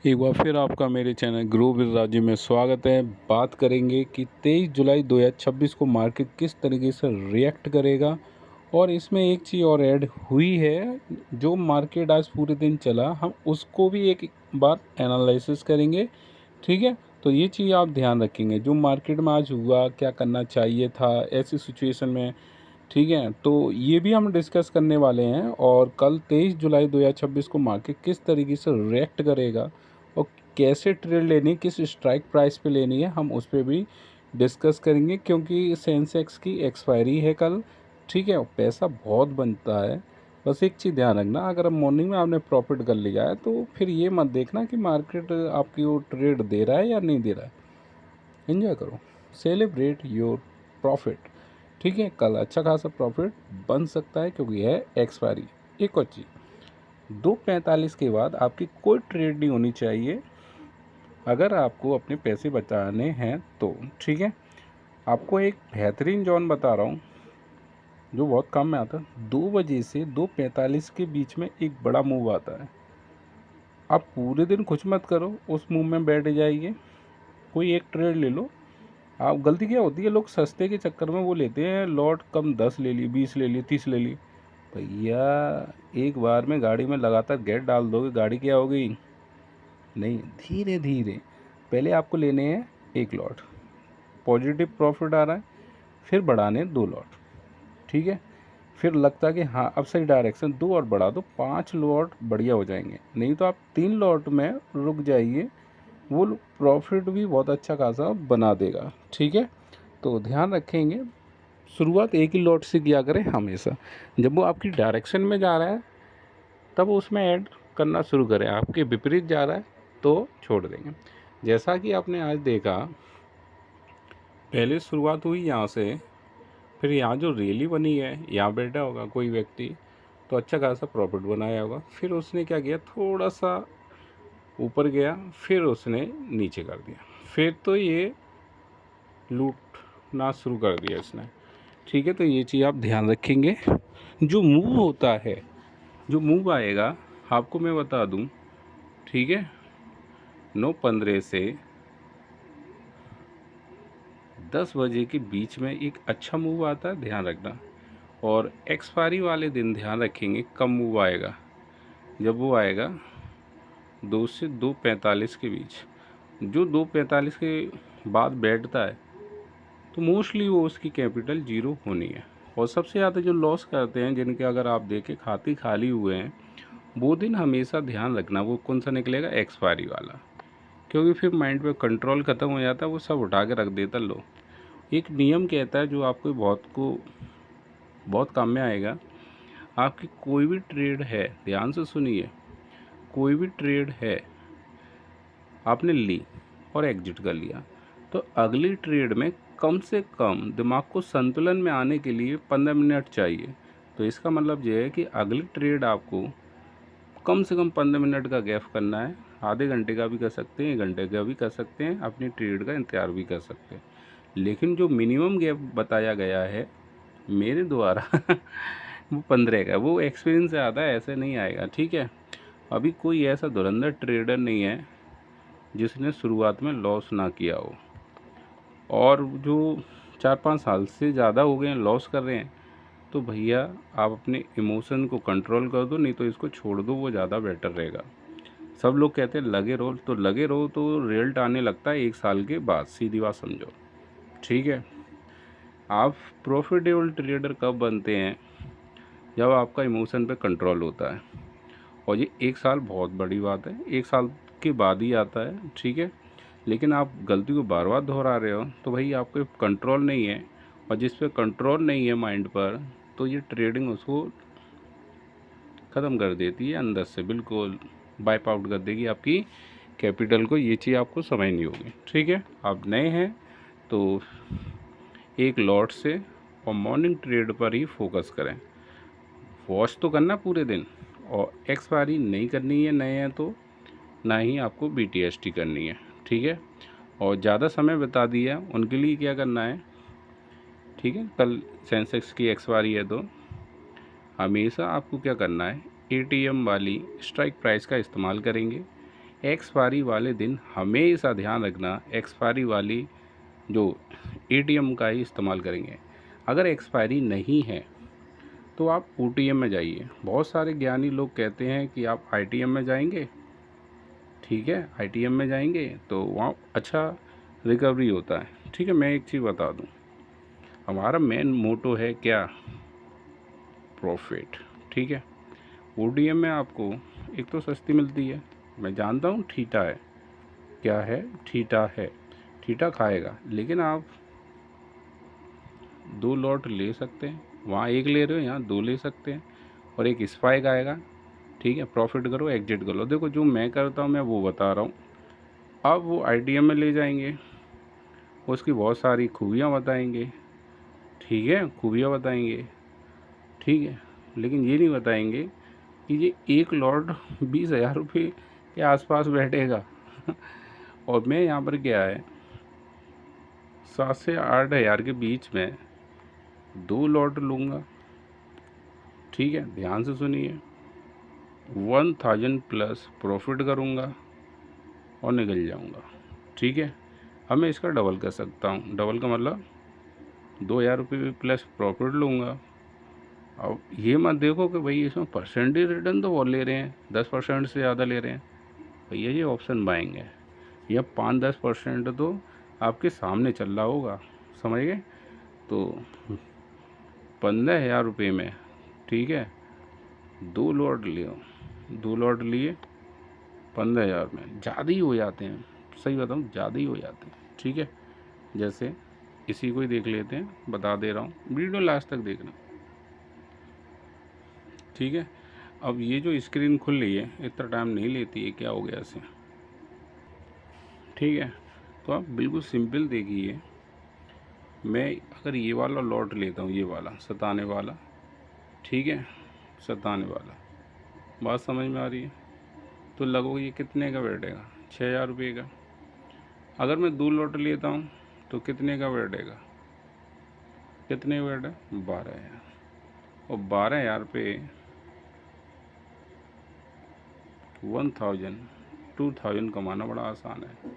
एक बार फिर आपका मेरे चैनल ग्रो विद राजीव में स्वागत है। बात करेंगे कि 23 जुलाई 2026 को मार्केट किस तरीके से रिएक्ट करेगा, और इसमें एक चीज़ और ऐड हुई है। जो मार्केट आज पूरे दिन चला, हम उसको भी एक बार एनालिसिस करेंगे। ठीक है, तो ये चीज़ आप ध्यान रखेंगे, जो मार्केट में आज हुआ, क्या करना चाहिए था ऐसी सिचुएशन में। ठीक है, तो ये भी हम डिस्कस करने वाले हैं। और कल 23 जुलाई 2026 को मार्केट किस तरीके से रिएक्ट करेगा और कैसे ट्रेड लेनी, किस स्ट्राइक प्राइस पे लेनी है, हम उस पर भी डिस्कस करेंगे। क्योंकि सेंसेक्स की एक्सपायरी है कल। ठीक है, पैसा बहुत बनता है। बस एक चीज़ ध्यान रखना, अगर मॉर्निंग में आपने प्रॉफिट कर लिया है तो फिर ये मत देखना कि मार्केट आपकी वो ट्रेड दे रहा है या नहीं दे रहा है। एंजॉय करो, सेलिब्रेट योर प्रॉफिट। ठीक है, कल अच्छा खासा प्रॉफिट बन सकता है क्योंकि है एक्सपायरी। एक और चीज़, 2:45 के बाद आपकी कोई ट्रेड नहीं होनी चाहिए अगर आपको अपने पैसे बचाने हैं तो। ठीक है, आपको एक बेहतरीन जॉन बता रहा हूँ जो बहुत कम में आता है। 2 बजे से 2:45 के बीच में एक बड़ा मूव आता है। आप पूरे दिन कुछ मत करो, उस मूव में बैठ जाइए, कोई एक ट्रेड ले लो। आप गलती क्या होती है, लोग सस्ते के चक्कर में वो लेते हैं, लॉट कम 10 ले ली, 20 ले ली, 30 ले ली। भैया, एक बार में गाड़ी में लगातार गैस डाल दोगे, गाड़ी क्या हो गई? नहीं, धीरे धीरे पहले आपको लेने हैं एक लॉट, पॉजिटिव प्रॉफिट आ रहा है, फिर बढ़ाने 2 लॉट। ठीक है, फिर लगता है कि हाँ अब सही डायरेक्शन, 2 और बढ़ा दो, 5 लॉट बढ़िया हो जाएंगे। नहीं तो आप 3 लॉट में रुक जाइए, वो प्रॉफिट भी बहुत अच्छा खासा बना देगा। ठीक है, तो ध्यान रखेंगे, शुरुआत एक ही लॉट से किया करें हमेशा। जब वो आपकी डायरेक्शन में जा रहा है तब उसमें ऐड करना शुरू करें, आपके विपरीत जा रहा है तो छोड़ देंगे। जैसा कि आपने आज देखा, पहले शुरुआत हुई यहाँ से, फिर यहाँ जो रैली बनी है, यहाँ बैठा होगा कोई व्यक्ति तो अच्छा खासा प्रॉफिट बनाया होगा। फिर उसने क्या किया, थोड़ा सा ऊपर गया, फिर उसने नीचे कर दिया, फिर तो ये लूटना शुरू कर दिया इसने। ठीक है, तो ये चीज़ आप ध्यान रखेंगे। जो मूव होता है, जो मूव आएगा, आपको मैं बता दूं। ठीक है, 9:15 से 10 बजे के बीच में एक अच्छा मूव आता है, ध्यान रखना। और एक्सपायरी वाले दिन ध्यान रखेंगे कम मूव आएगा। जब वो आएगा 2 से 2:45 के बीच, जो 2:45 के बाद बैठता है तो मोस्टली वो उसकी कैपिटल जीरो होनी है। और सबसे ज़्यादा जो लॉस करते हैं, जिनके अगर आप देखें खाते खाली हुए हैं, वो दिन हमेशा ध्यान रखना वो कौन सा निकलेगा, एक्सपायरी वाला। क्योंकि फिर माइंड पे कंट्रोल ख़त्म हो जाता है, वो सब उठा के रख देता लो। एक नियम कहता है जो आपको बहुत काम में आएगा। आपकी कोई भी ट्रेड है, ध्यान से सुनिए, कोई भी ट्रेड है आपने ली और एग्जिट कर लिया, तो अगली ट्रेड में कम से कम दिमाग को संतुलन में आने के लिए 15 मिनट चाहिए। तो इसका मतलब ये है कि अगली ट्रेड आपको कम से कम 15 मिनट का गैप करना है। आधे घंटे का भी कर सकते हैं, 1 घंटे का भी कर सकते हैं, अपनी ट्रेड का इंतज़ार भी कर सकते हैं। लेकिन जो मिनिमम गैप बताया गया है मेरे द्वारा वो 15 का, वो एक्सपीरियंस से आता है, ऐसे नहीं आएगा। ठीक है, अभी कोई ऐसा धुरंधर ट्रेडर नहीं है जिसने शुरुआत में लॉस ना किया हो। और जो 4-5 साल से ज़्यादा हो गए हैं लॉस कर रहे हैं, तो भैया आप अपने इमोशन को कंट्रोल कर दो, नहीं तो इसको छोड़ दो, वो ज़्यादा बेटर रहेगा। सब लोग कहते हैं लगे रहो, तो लगे रहो तो रिजल्ट आने लगता है 1 साल के बाद, सीधी बात समझो। ठीक है, आप प्रॉफिटेबल ट्रेडर कब बनते हैं, जब आपका इमोशन पे कंट्रोल होता है। और ये 1 साल बहुत बड़ी बात है, 1 साल के बाद ही आता है। ठीक है, लेकिन आप गलती को बार बार दोहरा रहे हो तो भाई आपको कंट्रोल नहीं है। और जिस पे कंट्रोल नहीं है माइंड पर, तो ये ट्रेडिंग उसको ख़त्म कर देती है, अंदर से बिल्कुल वाइप आउट कर देगी आपकी कैपिटल को। ये चीज़ आपको समझनी होगी। ठीक है, आप नए हैं तो एक लॉट से और मॉर्निंग ट्रेड पर ही फोकस करें। वॉच तो करना पूरे दिन, और एक्सपायरी नहीं करनी है, नए हैं तो ना ही आपको BTST करनी है। ठीक है, और ज़्यादा समय बता दिया उनके लिए क्या करना है। ठीक है, कल सेंसेक्स की एक्सपायरी है तो हमेशा आपको क्या करना है, ATM वाली स्ट्राइक प्राइस का इस्तेमाल करेंगे। एक्सपायरी वाले दिन हमेशा ध्यान रखना, एक्सपायरी वाली जो एटीएम का ही इस्तेमाल करेंगे। अगर एक्सपायरी नहीं है तो आप ओटीएम में जाइए। बहुत सारे ज्ञानी लोग कहते हैं कि आप आईटीएम में जाएंगे, ठीक है, आईटीएम में जाएंगे तो वहाँ अच्छा रिकवरी होता है। ठीक है, मैं एक चीज़ बता दूँ, हमारा मेन मोटो है क्या, प्रॉफिट। ठीक है, ओटीएम में आपको एक तो सस्ती मिलती है, मैं जानता हूँ ठीटा है, क्या है, ठीटा है, ठीटा खाएगा, लेकिन आप 2 लॉट ले सकते हैं। वहाँ एक ले रहे हो, यहाँ 2 ले सकते हैं, और एक स्पाइक आएगा। ठीक है, प्रॉफिट करो, एग्जिट करो। देखो जो मैं करता हूँ मैं वो बता रहा हूँ। अब वो आईटीएम में ले जाएंगे, उसकी बहुत सारी खूबियाँ बताएंगे, ठीक है, खूबियाँ बताएंगे, ठीक है, लेकिन ये नहीं बताएंगे कि ये एक लॉट 20,000 रुपये के आसपास बैठेगा। और मैं यहाँ पर क्या है, 7 से 8,000 के बीच में 2 लॉट लूँगा। ठीक है, ध्यान से सुनिए, 1000 प्लस प्रॉफिट करूँगा और निकल जाऊँगा। ठीक है, अब मैं इसका डबल कर सकता हूँ। डबल का मतलब 2,000 रुपये प्लस प्रॉफिट लूँगा। अब ये मत देखो कि भाई इसमें परसेंटेज रिटर्न तो बहुत ले रहे हैं, 10% से ज़्यादा ले रहे हैं। भैया ये ऑप्शन बाइंग है, यह 5-10% तो आपके सामने चल रहा होगा, समझ गए। तो 15,000 रुपये में, ठीक है, 2 लॉट लियो, 2 लॉट लिए 15,000 में, ज़्यादा ही हो जाते हैं, सही बताऊँ ज़्यादा ही हो जाते हैं। ठीक है, जैसे इसी को ही देख लेते हैं, बता दे रहा हूँ, वीडियो लास्ट तक देखना। ठीक है, अब ये जो स्क्रीन खुल रही है इतना टाइम नहीं लेती है, क्या हो गया इसे। ठीक है, तो आप बिल्कुल सिंपल देखिए, मैं अगर ये वाला लॉट लेता हूँ, ये वाला सताने वाला, ठीक है, सताने वाला, बात समझ में आ रही है, तो लगभग ये कितने का बैठेगा, 6,000 रुपये का। अगर मैं 2 लॉट लेता हूँ तो कितने का बैठेगा, कितने का बैठा, 12,000। और 12,000 पे 1000 2000 कमाना बड़ा आसान है,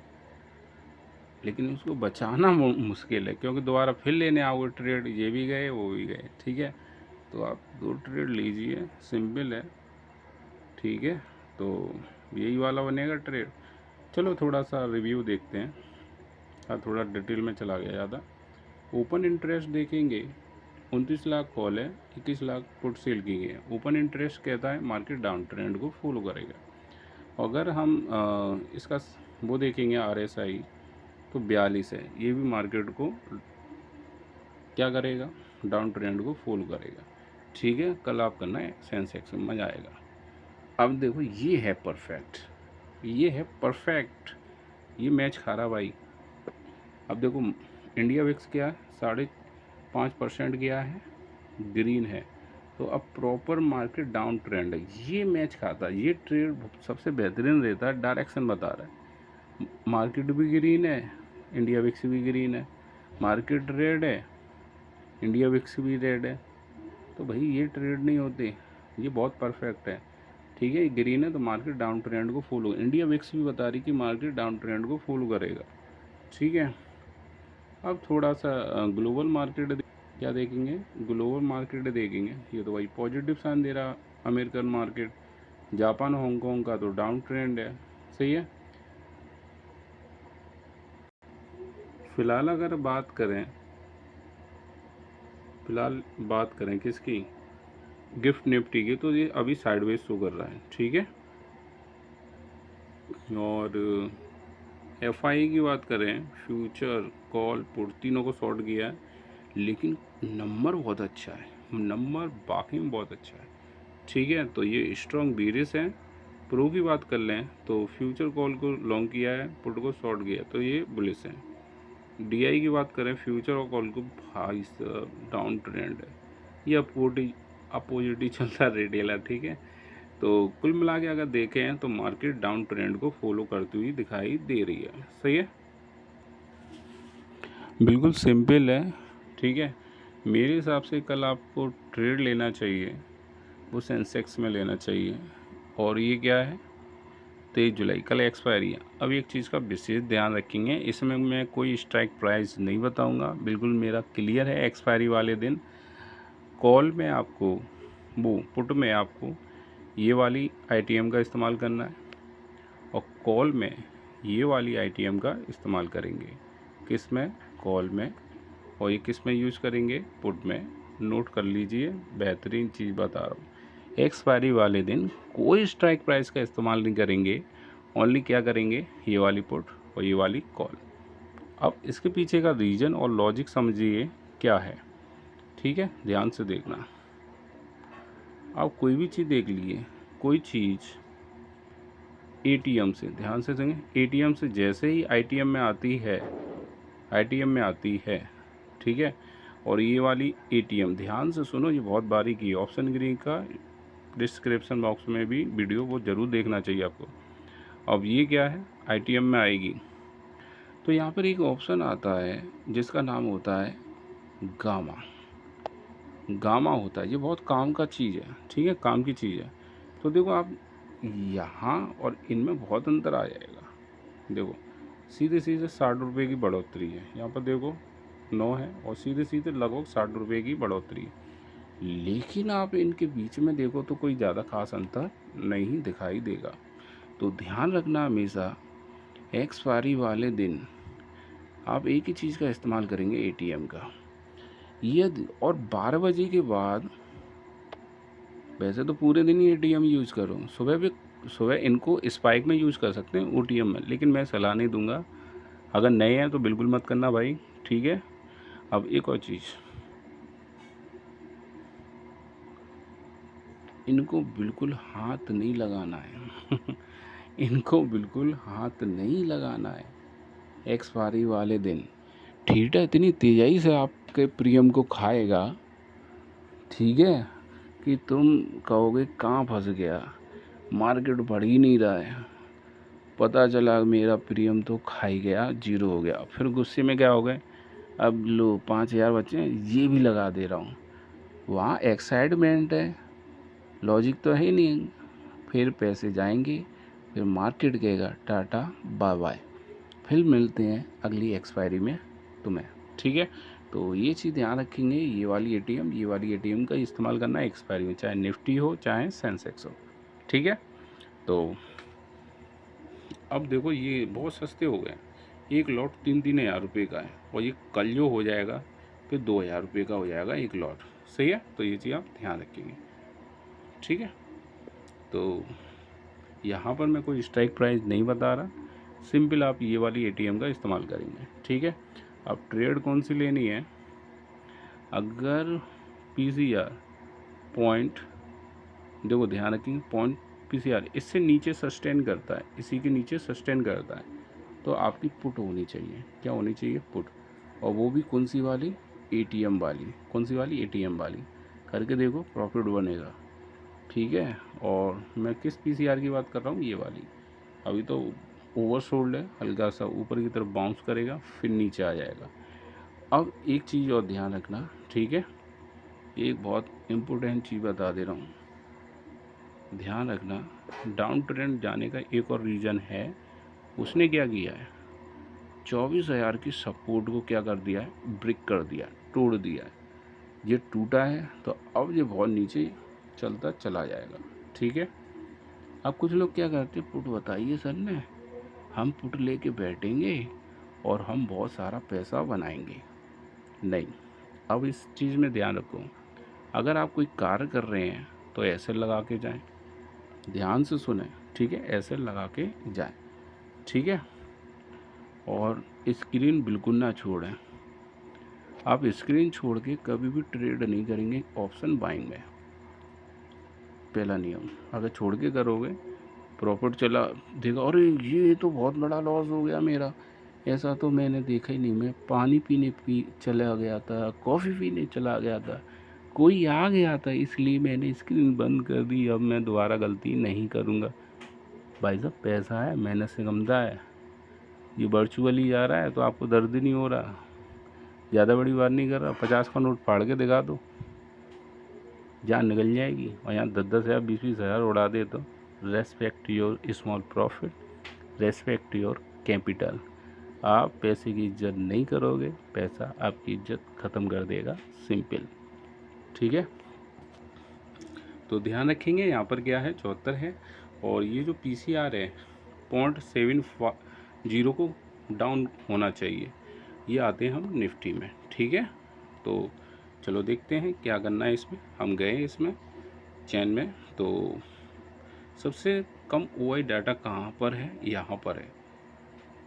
लेकिन उसको बचाना मुश्किल है, क्योंकि दोबारा फिर लेने आओगे ट्रेड, ये भी गए वो भी गए। ठीक है, तो आप 2 ट्रेड लीजिए, सिंपल है। ठीक है, तो यही वाला बनेगा ट्रेड। चलो थोड़ा सा रिव्यू देखते हैं, थोड़ा डिटेल में चला गया ज़्यादा। ओपन इंटरेस्ट देखेंगे, 29 लाख कॉल है, 21 लाख पुट सेल की गई है। ओपन इंटरेस्ट कहता है मार्केट डाउन ट्रेंड को फॉलो करेगा। अगर हम इसका वो देखेंगे RSI, तो 42 है, ये भी मार्केट को क्या करेगा, डाउन ट्रेंड को फॉलो करेगा। ठीक है, कल आप करना है सेंसेक्स में, मज़ा आएगा। अब देखो ये है परफेक्ट, ये है परफेक्ट, ये मैच खा रहा भाई। अब देखो इंडिया विक्स क्या है, 5.5% गया है, ग्रीन है, तो अब प्रॉपर मार्केट डाउन ट्रेंड है, ये मैच खाता है। ये ट्रेड सबसे बेहतरीन रहता है, डायरेक्शन बता रहा है। मार्केट भी ग्रीन है, इंडिया विक्स भी ग्रीन है, मार्केट रेड है, इंडिया विक्स भी रेड है, तो भाई ये ट्रेड नहीं होते, ये बहुत परफेक्ट है। ठीक है, ग्रीन है तो मार्केट डाउन ट्रेंड को फॉलो, इंडिया विक्स भी बता रही कि मार्केट डाउन ट्रेंड को फॉलो करेगा। ठीक है, अब थोड़ा सा ग्लोबल मार्केट क्या देखेंगे, ग्लोबल मार्केट देखेंगे, ये तो भाई पॉजिटिव साइन दे रहा। अमेरिकन मार्केट, जापान हांगकांग का तो डाउन ट्रेंड है, सही है। फिलहाल अगर बात करें, फिलहाल बात करें किसकी, गिफ्ट निफ्टी की, तो ये अभी साइडवेज शो कर रहा है। ठीक है, और FI की बात करें, फ्यूचर कॉल पुट तीनों को शॉर्ट किया है, लेकिन नंबर बहुत अच्छा है, नंबर बाकी में बहुत अच्छा है। ठीक है, तो ये स्ट्रॉन्ग बीरिस है। प्रो की बात कर लें तो फ्यूचर कॉल को लॉन्ग किया है, पुट को शॉर्ट किया है, तो ये बुलिस है। DI की बात करें, फ्यूचर और कॉल को भाई डाउन ट्रेंड है, ये अपोजिट चलता रिटेल है। ठीक है, तो कुल मिला के अगर देखें तो मार्केट डाउन ट्रेंड को फॉलो करती हुई दिखाई दे रही है, सही है, बिल्कुल सिंपल है। ठीक है, मेरे हिसाब से कल आपको ट्रेड लेना चाहिए, वो सेंसेक्स में लेना चाहिए। और ये क्या है, 23 जुलाई कल एक्सपायरी है। अब एक चीज़ का विशेष ध्यान रखेंगे, इसमें मैं कोई स्ट्राइक प्राइस नहीं बताऊंगा, बिल्कुल मेरा क्लियर है। एक्सपायरी वाले दिन कॉल में आपको वो पुट में आपको ये वाली आईटीएम का इस्तेमाल करना है और कॉल में ये वाली आईटीएम का इस्तेमाल करेंगे। किस में? कॉल में। और ये किस में यूज़ करेंगे? पुट में। नोट कर लीजिए, बेहतरीन चीज़ बता रहा हूँ। एक्सपायरी वाले दिन कोई स्ट्राइक प्राइस का इस्तेमाल नहीं करेंगे, ओनली क्या करेंगे? ये वाली पुट और ये वाली कॉल। अब इसके पीछे का रीज़न और लॉजिक समझिए क्या है, ठीक है? ध्यान से देखना। आप कोई भी चीज़ देख लीजिए, कोई चीज़ एटीएम से, ध्यान से देखें, एटीएम से जैसे ही आईटीएम में आती है, आईटीएम में आती है, ठीक है? और ये वाली एटीएम, ध्यान से सुनो, ये बहुत बारीकी है। ऑप्शन ग्रीन का डिस्क्रिप्शन बॉक्स में भी वीडियो वो ज़रूर देखना चाहिए आपको। अब ये क्या है? आईटीएम में आएगी तो यहाँ पर एक ऑप्शन आता है जिसका नाम होता है गामा। गामा होता है, ये बहुत काम का चीज़ है, ठीक है? काम की चीज़ है। तो देखो आप यहाँ और इनमें बहुत अंतर आ जाएगा। देखो सीधे सीधे 60 रुपये की बढ़ोतरी है, यहाँ पर देखो 9 है और सीधे सीधे लगभग 60 रुपये की बढ़ोतरी। लेकिन आप इनके बीच में देखो तो कोई ज़्यादा खास अंतर नहीं दिखाई देगा। तो ध्यान रखना, हमेशा एक्सपायरी वाले दिन आप एक ही चीज़ का इस्तेमाल करेंगे, एटीएम का। ये और 12 बजे के बाद वैसे तो पूरे दिन ही एटीएम यूज़ करो, सुबह इनको स्पाइक में यूज़ कर सकते हैं, ओटीएम में, लेकिन मैं सलाह नहीं दूंगा। अगर नए हैं तो बिल्कुल मत करना भाई, ठीक है? अब एक और चीज़, इनको बिल्कुल हाथ नहीं लगाना है इनको बिल्कुल हाथ नहीं लगाना है एक्सपायरी वाले दिन। ठीटा इतनी तेज़ी से आपके प्रीमियम को खाएगा, ठीक है, कि तुम कहोगे कहाँ फंस गया, मार्केट बढ़ ही नहीं रहा है, पता चला मेरा प्रीमियम तो खा ही गया, जीरो हो गया। फिर गुस्से में क्या हो गए, अब लो 5,000 बचे हैं, ये भी लगा दे रहा हूँ। वहाँ एक्साइटमेंट है, लॉजिक तो है ही नहीं। फिर पैसे जाएंगे, फिर मार्केट कहेगा टाटा बाय बाय। फिर मिलते हैं अगली एक्सपायरी में तुम्हें, ठीक है? तो ये चीज़ ध्यान रखेंगे, ये वाली एटीएम का इस्तेमाल करना है एक्सपायरी में, चाहे निफ्टी हो चाहे सेंसेक्स हो, ठीक है? तो अब देखो ये बहुत सस्ते हो गए, एक लॉट 3-3 हज़ार रुपये का है और ये कल जो हो जाएगा फिर 2,000 रुपये का हो जाएगा एक लॉट, सही है? तो ये चीज़ आप ध्यान रखेंगे, ठीक है? तो यहाँ पर मैं कोई स्ट्राइक प्राइस नहीं बता रहा, सिंपल आप ये वाली एटीएम का इस्तेमाल करेंगे, ठीक है? अब ट्रेड कौन सी लेनी है? अगर पीसीआर पॉइंट, देखो ध्यान रखेंगे, पॉइंट पीसीआर इससे नीचे सस्टेन करता है, इसी के नीचे सस्टेन करता है, तो आपकी पुट होनी चाहिए। क्या होनी चाहिए? पुट। और वो भी कौन सी वाली? एटीएम वाली। कौन सी वाली? एटीएम वाली। करके देखो, प्रॉफिट बनेगा, ठीक है? और मैं किस पीसीआर की बात कर रहा हूँ? ये वाली। अभी तो ओवरसोल्ड है, हल्का सा ऊपर की तरफ बाउंस करेगा फिर नीचे आ जाएगा। अब एक चीज़ और ध्यान रखना, ठीक है? एक बहुत इम्पोर्टेंट चीज़ बता दे रहा हूँ, ध्यान रखना। डाउन ट्रेंड जाने का एक और रीज़न है, उसने क्या किया है, 24,000 की सपोर्ट को क्या कर दिया है? ब्रेक कर दिया, तोड़ दिया है। ये टूटा है तो अब ये बहुत नीचे चलता चला जाएगा, ठीक है? अब कुछ लोग क्या करते हैं, पुट बताइए सर ने, हम पुट लेके बैठेंगे और हम बहुत सारा पैसा बनाएंगे। नहीं, अब इस चीज़ में ध्यान रखो, अगर आप कोई कार्य कर रहे हैं तो ऐसे लगा के जाएं, ध्यान से सुने, ठीक है? ऐसे लगा के जाएं, ठीक है? और स्क्रीन बिल्कुल ना छोड़ें। आप स्क्रीन छोड़ के कभी भी ट्रेड नहीं करेंगे ऑप्शन बाइंग में, पहला नियम। अगर छोड़ के करोगे, प्रॉफिट चला, देखा अरे ये तो बहुत बड़ा लॉस हो गया मेरा, ऐसा तो मैंने देखा ही नहीं। मैं पानी पीने चला गया था, कॉफ़ी पीने चला गया था, कोई आ गया था, इसलिए मैंने स्क्रीन बंद कर दी, अब मैं दोबारा गलती नहीं करूँगा। भाई साहब, पैसा है, मेहनत से कमता है, ये वर्चुअली जा रहा है तो आपको दर्द ही नहीं हो रहा। ज़्यादा बड़ी बात नहीं कर रहा, 50 का नोट फाड़ के दिखा दो, जान निकल जाएगी। और यहाँ 10-10 हज़ार 20-20 हज़ार उड़ा दे तो respect your small profit, respect your capital. आप पैसे की इज्जत नहीं करोगे, पैसा आपकी इज्जत ख़त्म कर देगा, सिंपल। ठीक है, तो ध्यान रखेंगे। यहाँ पर क्या है, 74 है, और ये जो PCR है 0.70 को डाउन होना चाहिए। ये आते हैं हम निफ्टी में। ठीक है, तो चलो देखते हैं क्या करना है इसमें। हम गए इसमें चैन में, तो सबसे कम OI डाटा कहाँ पर है, यहाँ पर है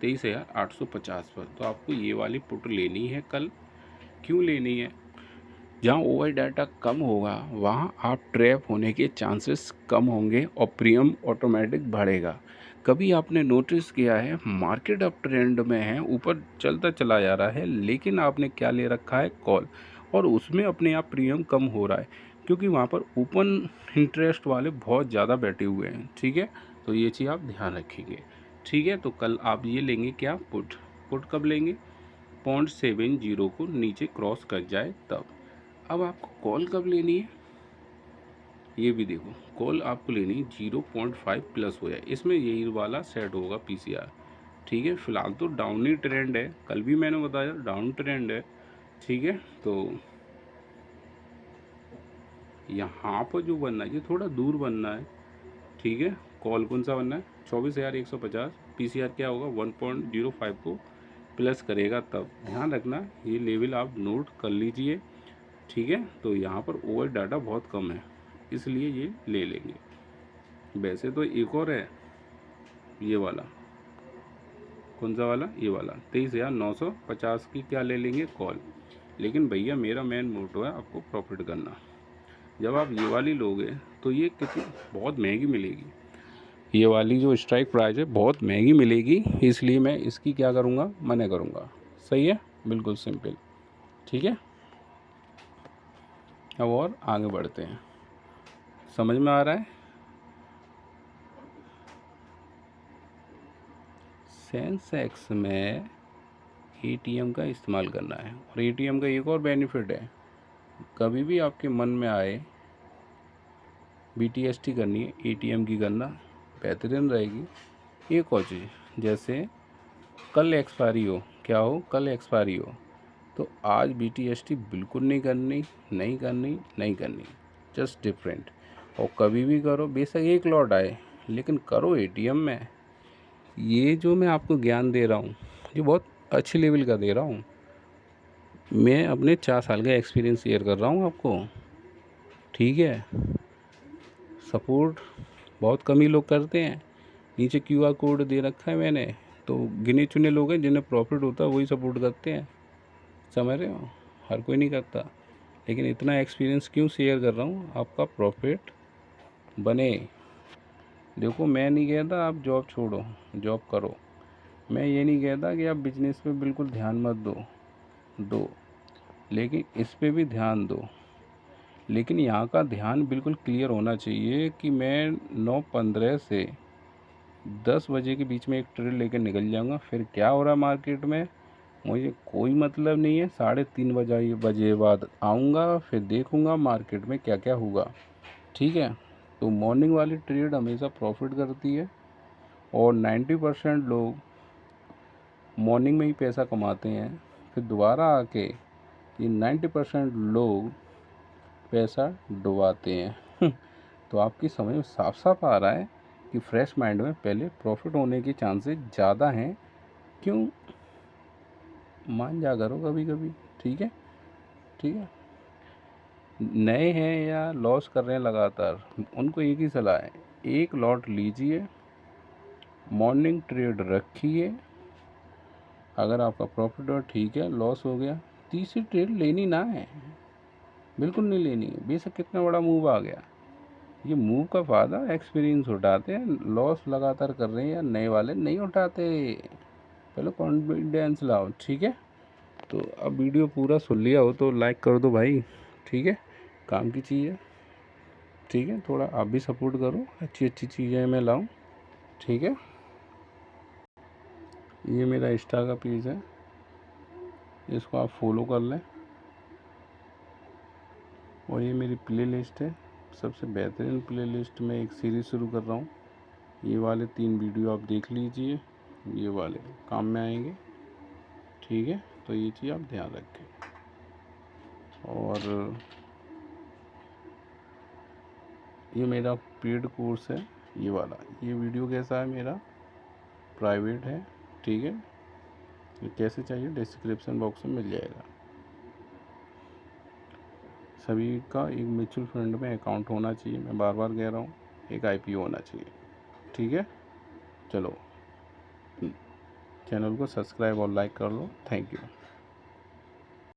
23,850 पर। तो आपको ये वाली पुट लेनी है कल। क्यों लेनी है? जहाँ OI डाटा कम होगा वहाँ आप ट्रैप होने के चांसेस कम होंगे और प्रीमियम ऑटोमेटिक बढ़ेगा। कभी आपने नोटिस किया है मार्केट अप ट्रेंड में है, ऊपर चलता चला जा रहा है, लेकिन आपने क्या ले रखा है, कॉल, और उसमें अपने आप प्रीमियम कम हो रहा है क्योंकि वहाँ पर ओपन इंटरेस्ट वाले बहुत ज़्यादा बैठे हुए हैं। ठीक है, तो ये चीज़ आप ध्यान रखेंगे। ठीक है, तो कल आप ये लेंगे क्या, पुट। पुट कब लेंगे, 0.70 को नीचे क्रॉस कर जाए तब। अब आपको कॉल कब लेनी है, ये भी देखो। कॉल आपको लेनी है 0.5 प्लस हो जाए, इसमें यही वाला सेट होगा PCR। ठीक है, फिलहाल तो डाउन ही ट्रेंड है, कल भी मैंने बताया डाउन ट्रेंड है। ठीक है, तो यहाँ पर जो बनना है ये थोड़ा दूर बनना है। ठीक है, कॉल कौन सा बनना है, 24,150। PCR क्या होगा, 1.05 को प्लस करेगा तब। ध्यान रखना, ये लेवल आप नोट कर लीजिए। ठीक है, तो यहाँ पर OI डाटा बहुत कम है, इसलिए ये ले लेंगे। वैसे तो एक और है, ये वाला, कौन सा वाला, ये वाला 23,950 की क्या ले लेंगे, कॉल। लेकिन भैया मेरा मेन मोटो है आपको प्रॉफिट करना। जब आप ये वाली लोगे तो ये कितनी बहुत महंगी मिलेगी, ये वाली जो स्ट्राइक प्राइस है बहुत महंगी मिलेगी, इसलिए मैं इसकी क्या करूँगा, मना करूँगा। सही है, बिल्कुल सिंपल। ठीक है, अब और आगे बढ़ते हैं। समझ में आ रहा है, सेंसेक्स में ATM का इस्तेमाल करना है। और ATM का एक और बेनिफिट है, कभी भी आपके मन में आए BTST करनी है, ATM की करना बेहतरीन रहेगी। एक और चीज़, जैसे कल एक्सपायरी हो, क्या हो, कल एक्सपायरी हो, तो आज BTST बिल्कुल नहीं करनी, नहीं करनी, नहीं करनी, जस्ट डिफरेंट। और कभी भी करो, बेशक एक लॉट आए, लेकिन करो ATM में। ये जो मैं आपको ज्ञान दे रहा हूँ ये बहुत अच्छी लेवल का दे रहा हूँ। मैं अपने 4 साल का एक्सपीरियंस शेयर कर रहा हूँ आपको। ठीक है, सपोर्ट बहुत कम ही लोग करते हैं। नीचे QR कोड दे रखा है मैंने, तो गिने चुने लोग हैं जिन्हें प्रॉफिट होता है वही सपोर्ट करते हैं। समझ रहे हो, हर कोई नहीं करता। लेकिन इतना एक्सपीरियंस क्यों शेयर कर रहा हूँ, आपका प्रॉफिट बने। देखो, मैं नहीं कहता आप जॉब छोड़ो, जॉब करो। मैं ये नहीं कहता कि आप बिजनेस पे बिल्कुल ध्यान मत दो, लेकिन इस पे भी ध्यान दो। लेकिन यहाँ का ध्यान बिल्कुल क्लियर होना चाहिए कि मैं 9:15 से 10 बजे के बीच में एक ट्रेड लेकर निकल जाऊँगा। फिर क्या हो रहा है मार्केट में मुझे कोई मतलब नहीं है। 3:30 बजे बाद आऊँगा, फिर देखूँगा मार्केट में क्या क्या हुआ। ठीक है, तो मॉर्निंग वाली ट्रेड हमेशा प्रॉफिट करती है, और 90% लोग मॉर्निंग में ही पैसा कमाते हैं। फिर दोबारा आके ये 90% लोग पैसा डुबाते हैं। तो आपकी समझ में साफ साफ आ रहा है कि फ्रेश माइंड में पहले प्रॉफिट होने के चांसेस ज़्यादा हैं। क्यों, मान जा करो कभी कभी। ठीक है, ठीक है, नए हैं या लॉस कर रहे हैं लगातार, उनको एक ही सलाह है, एक लॉट लीजिए, मॉर्निंग ट्रेड रखिए। अगर आपका प्रॉफिट हो ठीक है, लॉस हो गया, तीसरी ट्रेड लेनी ना है, बिल्कुल नहीं लेनी है। बेशक कितना बड़ा मूव आ गया, ये मूव का फ़ायदा एक्सपीरियंस उठाते हैं। लॉस लगातार कर रहे हैं या नए वाले नहीं उठाते। पहले कॉन्फिडेंस लाओ। ठीक है, तो अब वीडियो पूरा सुन लिया हो तो लाइक कर दो भाई। ठीक है, काम की चीज़ है। ठीक है, थोड़ा आप भी सपोर्ट करो, अच्छी अच्छी चीज़ें मैं लाऊं। ठीक है, ये मेरा इंस्टा का पेज है, इसको आप फॉलो कर लें। और ये मेरी प्ले लिस्ट है, सबसे बेहतरीन प्ले लिस्ट में एक सीरीज़ शुरू कर रहा हूँ, ये वाले 3 वीडियो आप देख लीजिए, ये वाले काम में आएंगे। ठीक है, तो ये चीज़ आप ध्यान रखें। और ये मेरा पेड कोर्स है, ये वाला। ये वीडियो कैसा है, मेरा प्राइवेट है। ठीक है, ये कैसे चाहिए डिस्क्रिप्शन बॉक्स में मिल जाएगा। सभी का एक म्यूचुअल फंड में अकाउंट होना चाहिए, मैं बार बार कह रहा हूँ, एक IPO होना चाहिए। ठीक है, चलो चैनल को सब्सक्राइब और लाइक कर लो। Thank you.